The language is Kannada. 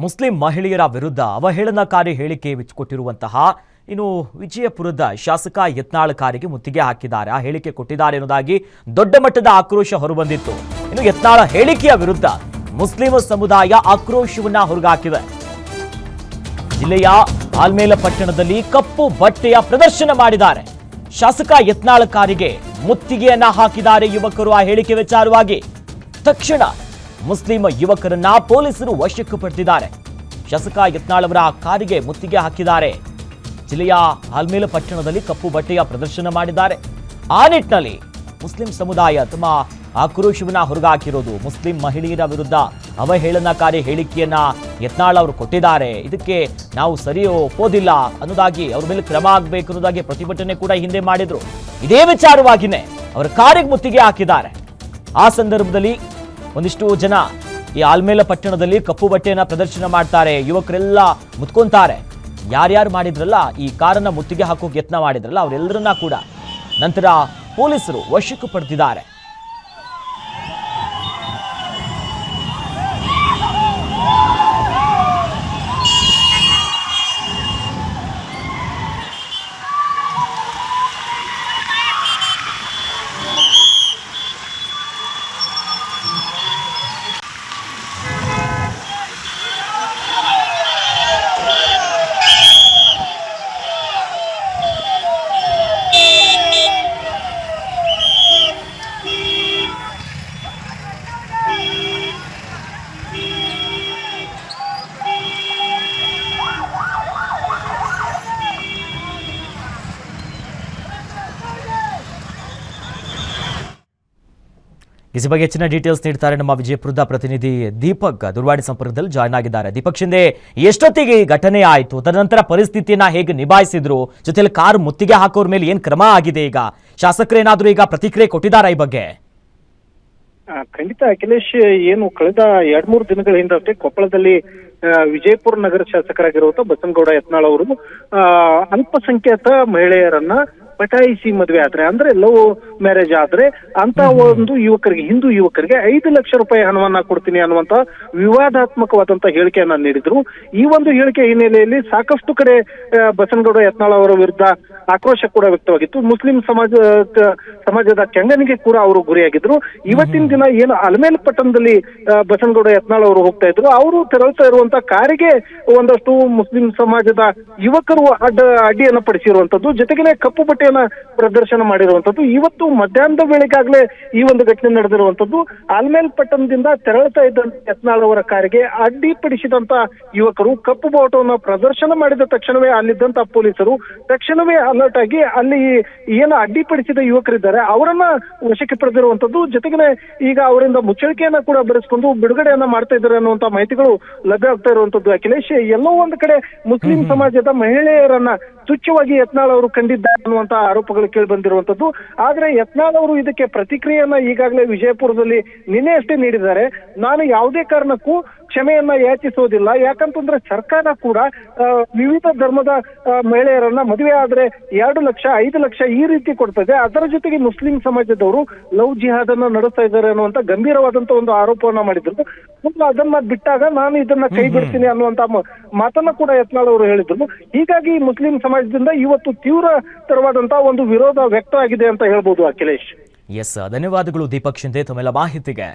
ಮುಸ್ಲಿಂ ಮಹಿಳೆಯರ ವಿರುದ್ಧ ಅವಹೇಳನಕಾರಿ ಹೇಳಿಕೆ ಕೊಟ್ಟಿರುವಂತಹ ಇನ್ನು ವಿಜಯಪುರದ ಶಾಸಕ ಯತ್ನಾಳ್ ಕಾರಿಗೆ ಮುತ್ತಿಗೆ ಹಾಕಿದ್ದಾರೆ. ಆ ಹೇಳಿಕೆ ಕೊಟ್ಟಿದ್ದಾರೆ ಎನ್ನುವುದಾಗಿ ದೊಡ್ಡ ಮಟ್ಟದ ಆಕ್ರೋಶ ಹೊರಬಂದಿತ್ತು. ಇನ್ನು ಯತ್ನಾಳ್ ಹೇಳಿಕೆಯ ವಿರುದ್ಧ ಮುಸ್ಲಿಂ ಸಮುದಾಯ ಆಕ್ರೋಶವನ್ನ ಹೊರಗಾಕಿದೆ. ಜಿಲ್ಲೆಯ ಆಲ್ಮೇಲ ಪಟ್ಟಣದಲ್ಲಿ ಕಪ್ಪು ಬಟ್ಟೆಯ ಪ್ರದರ್ಶನ ಮಾಡಿದ್ದಾರೆ. ಶಾಸಕ ಯತ್ನಾಳ್ ಕಾರಿಗೆ ಮುತ್ತಿಗೆಯನ್ನ ಹಾಕಿದ್ದಾರೆ ಯುವಕರು. ಆ ಹೇಳಿಕೆ ವಿಚಾರವಾಗಿ ತಕ್ಷಣ ಮುಸ್ಲಿಂ ಯುವಕರನ್ನ ಪೊಲೀಸರು ವಶಕ್ಕೆ ಪಡೆದಿದ್ದಾರೆ. ಶಾಸಕ ಯತ್ನಾಳ್ ಅವರ ಕಾರಿಗೆ ಮುತ್ತಿಗೆ ಹಾಕಿದ್ದಾರೆ. ಜಿಲ್ಲೆಯ ಆಲ್ಮೇಲ ಪಟ್ಟಣದಲ್ಲಿ ಕಪ್ಪು ಬಟ್ಟೆಯ ಪ್ರದರ್ಶನ ಮಾಡಿದ್ದಾರೆ. ಆ ನಿಟ್ಟಿನಲ್ಲಿ ಮುಸ್ಲಿಂ ಸಮುದಾಯ ತಮ್ಮ ಆಕ್ರೋಶವನ್ನ ಹೊರಗಾಕಿರೋದು. ಮುಸ್ಲಿಂ ಮಹಿಳೆಯರ ವಿರುದ್ಧ ಅವಹೇಳನಕಾರಿ ಹೇಳಿಕೆಯನ್ನ ಯತ್ನಾಳ್ ಅವರು ಕೊಟ್ಟಿದ್ದಾರೆ. ಇದಕ್ಕೆ ನಾವು ಸರಿ ಒಪ್ಪೋದಿಲ್ಲ ಅನ್ನೋದಾಗಿ ಅವ್ರ ಮೇಲೆ ಕ್ರಮ ಆಗಬೇಕು ಅನ್ನೋದಾಗಿ ಪ್ರತಿಭಟನೆ ಕೂಡ ಹಿಂದೆ ಮಾಡಿದ್ರು. ಇದೇ ವಿಚಾರವಾಗಿನೇ ಅವರ ಕಾರಿಗೆ ಮುತ್ತಿಗೆ ಹಾಕಿದ್ದಾರೆ. ಆ ಸಂದರ್ಭದಲ್ಲಿ ಒಂದಿಷ್ಟು ಜನ ಈ ಆಲ್ಮೇಲ ಪಟ್ಟಣದಲ್ಲಿ ಕಪ್ಪು ಬಟ್ಟೆಯನ್ನ ಪ್ರದರ್ಶನ ಮಾಡ್ತಾರೆ. ಯುವಕರೆಲ್ಲ ಮುತ್ಕೊಂತಾರೆ. ಯಾರ್ಯಾರು ಮಾಡಿದ್ರಲ್ಲ ಈ ಕಾರನ್ನ ಮುತ್ತಿಗೆ ಹಾಕೋಕೆ ಯತ್ನ ಮಾಡಿದ್ರಲ್ಲ ಅವರೆಲ್ಲರನ್ನ ಕೂಡ ನಂತರ ಪೊಲೀಸರು ವಶಕ್ಕೆ ಪಡೆದಿದ್ದಾರೆ. ಈ ಬಗ್ಗೆ ಹೆಚ್ಚಿನ ಡೀಟೇಲ್ಸ್ ನೀಡ್ತಾರೆ ನಮ್ಮ ವಿಜಯಪುರದ ಪ್ರತಿನಿಧಿ ದೀಪಕ್. ದೂರವಾಣಿ ಸಂಪರ್ಕದಲ್ಲಿ ಜಾಯ್ನ್ ಆಗಿದ್ದಾರೆ. ದೀಪಕ್ ಶಿಂದೆ, ಎಷ್ಟೊತ್ತಿಗೆ ಈ ಘಟನೆ ಆಯಿತು, ತದನಂತರ ಪರಿಸ್ಥಿತಿಯನ್ನ ಹೇಗೆ ನಿಭಾಯಿಸಿದ್ರು, ಜೊತೆಲಿ ಕಾರ್ ಮುತ್ತಿಗೆ ಹಾಕೋರ್ ಮೇಲೆ ಏನ್ ಕ್ರಮ ಆಗಿದೆ, ಈಗ ಶಾಸಕರೇನಾದ್ರೂ ಈಗ ಪ್ರತಿಕ್ರಿಯೆ ಕೊಟ್ಟಿದ್ದಾರಾ ಈ ಬಗ್ಗೆ? ಖಂಡಿತ ಅಖಿಲೇಶ್, ಏನು ಕಳೆದ 2-3 ದಿನಗಳ ಹಿಂದಷ್ಟೇ ಕೊಪ್ಪಳದಲ್ಲಿ ವಿಜಯಪುರ ನಗರ ಶಾಸಕರಾಗಿರುವಂತ ಬಸನಗೌಡ ಯತ್ನಾಳ್ ಅವರು ಅಲ್ಪಸಂಖ್ಯಾತ ಮಹಿಳೆಯರನ್ನ ಪಟಾಯಿಸಿ ಮದುವೆ ಆದ್ರೆ, ಅಂದ್ರೆ ಲವ್ ಮ್ಯಾರೇಜ್ ಆದ್ರೆ ಅಂತ ಒಂದು ಯುವಕರಿಗೆ, ಹಿಂದೂ ಯುವಕರಿಗೆ 5 ಲಕ್ಷ ರೂಪಾಯಿ ಹಣವನ್ನ ಕೊಡ್ತೀನಿ ಅನ್ನುವಂತ ವಿವಾದಾತ್ಮಕವಾದಂತ ಹೇಳಿಕೆಯನ್ನ ನೀಡಿದ್ರು. ಈ ಒಂದು ಹೇಳಿಕೆ ಹಿನ್ನೆಲೆಯಲ್ಲಿ ಸಾಕಷ್ಟು ಕಡೆ ಬಸನಗೌಡ ಯತ್ನಾಳ್ ಅವರ ವಿರುದ್ಧ ಆಕ್ರೋಶ ಕೂಡ ವ್ಯಕ್ತವಾಗಿತ್ತು. ಮುಸ್ಲಿಂ ಸಮಾಜದ ಕೆಂಗನಿಗೆ ಕೂಡ ಅವರು ಗುರಿಯಾಗಿದ್ರು. ಇವತ್ತಿನ ದಿನ ಏನು ಆಲ್ಮೇಲ ಪಟ್ಟಣದಲ್ಲಿ ಬಸನಗೌಡ ಯತ್ನಾಳ್ ಅವರು ಹೋಗ್ತಾ ಇದ್ರು, ಅವರು ತೆರಳ್ತಾ ಇರುವಂತ ಕಾರಿಗೆ ಒಂದಷ್ಟು ಮುಸ್ಲಿಂ ಸಮಾಜದ ಯುವಕರು ಅಡ್ಡಿಯನ್ನ ಪಡಿಸಿರುವಂತದ್ದು, ಜೊತೆಗೆ ಕಪ್ಪು ಬಟ್ಟೆಯನ್ನ ಪ್ರದರ್ಶನ ಮಾಡಿರುವಂತದ್ದು. ಇವತ್ತು ಮಧ್ಯಾಹ್ನದ ವೇಳೆಗಾಗಲೇ ಈ ಒಂದು ಘಟನೆ ನಡೆದಿರುವಂತದ್ದು. ಆಲ್ಮೇಲ ಪಟ್ಟಣದಿಂದ ತೆರಳ್ತಾ ಇದ್ದಂತ ಯತ್ನಾಳ್ ಅವರ ಕಾರಿಗೆ ಅಡ್ಡಿಪಡಿಸಿದಂತ ಯುವಕರು ಕಪ್ಪು ಬಾವುಟವನ್ನ ಪ್ರದರ್ಶನ ಮಾಡಿದ ತಕ್ಷಣವೇ ಅಲ್ಲಿದ್ದಂತ ಪೊಲೀಸರು ತಕ್ಷಣವೇ ಅಲರ್ಟ್ ಆಗಿ ಅಲ್ಲಿ ಏನು ಅಡ್ಡಿಪಡಿಸಿದ ಯುವಕರಿದ್ದಾರೆ ಅವರನ್ನ ವಶಕ್ಕೆ ಪಡೆದಿರುವಂತದ್ದು. ಜೊತೆಗೆ ಈಗ ಅವರಿಂದ ಮುಚ್ಚಳಿಕೆಯನ್ನ ಕೂಡ ಬರೆಸ್ಕೊಂಡು ಬಿಡುಗಡೆಯನ್ನ ಮಾಡ್ತಾ ಇದ್ದಾರೆ ಅನ್ನುವಂತ ಮಾಹಿತಿಗಳು ಲಭ್ಯ ಆಗ್ತಾ ಇರುವಂತದ್ದು. ಅಖಿಲೇಶ್, ಎಲ್ಲೋ ಒಂದು ಕಡೆ ಮುಸ್ಲಿಂ ಸಮಾಜದ ಮಹಿಳೆಯರನ್ನ ತುಚ್ಛವಾಗಿ ಯತ್ನಾಳ್ ಅವರು ಕಂಡಿದ್ದಾರೆ ಅನ್ನುವಂತ ಆರೋಪಗಳು ಕೇಳಿ ಬಂದಿರುವಂತದ್ದು. ಆದ್ರೆ ಯತ್ನಾಳ್ ಅವರು ಇದಕ್ಕೆ ಪ್ರತಿಕ್ರಿಯೆಯನ್ನ ಈಗಾಗಲೇ ವಿಜಯಪುರದಲ್ಲಿ ನಿನ್ನೆ ಅಷ್ಟೇ ನೀಡಿದ್ದಾರೆ. ನಾನು ಯಾವುದೇ ಕಾರಣಕ್ಕೂ ಕ್ಷಮೆಯನ್ನ ಯಾಚಿಸೋದಿಲ್ಲ, ಯಾಕಂತಂದ್ರೆ ಸರ್ಕಾರ ಕೂಡ ವಿವಿಧ ಧರ್ಮದ ಮಹಿಳೆಯರನ್ನ ಮದುವೆ ಆದ್ರೆ 2 ಲಕ್ಷ 5 ಲಕ್ಷ ಈ ರೀತಿ ಕೊಡ್ತದೆ. ಅದರ ಜೊತೆಗೆ ಮುಸ್ಲಿಂ ಸಮಾಜದವರು ಲವ್ ಜಿಹಾದ್ ಅನ್ನ ನಡೆಸ್ತಾ ಇದ್ದಾರೆ ಅನ್ನುವಂತ ಗಂಭೀರವಾದಂತ ಒಂದು ಆರೋಪವನ್ನ ಮಾಡಿದ್ರು. ಅದನ್ನ ಬಿಟ್ಟಾಗ ನಾನು ಇದನ್ನ ಕೈ ಬಿಡ್ತೀನಿ ಅನ್ನುವಂತ ಮಾತನ್ನ ಕೂಡ ಯತ್ನಾಳ್ ಅವರು ಹೇಳಿದ್ರು. ಹೀಗಾಗಿ ಮುಸ್ಲಿಂ ಸಮಾಜದಿಂದ ಇವತ್ತು ತೀವ್ರತರವಾದಂತಹ ಒಂದು ವಿರೋಧ ವ್ಯಕ್ತ ಆಗಿದೆ ಅಂತ ಹೇಳ್ಬೋದು ಅಖಿಲೇಶ್. ಎಸ್, ಧನ್ಯವಾದಗಳು ದೀಪಕ್ ಶಿಂದೆ ತಮ್ಮೆಲ್ಲ ಮಾಹಿತಿಗೆ.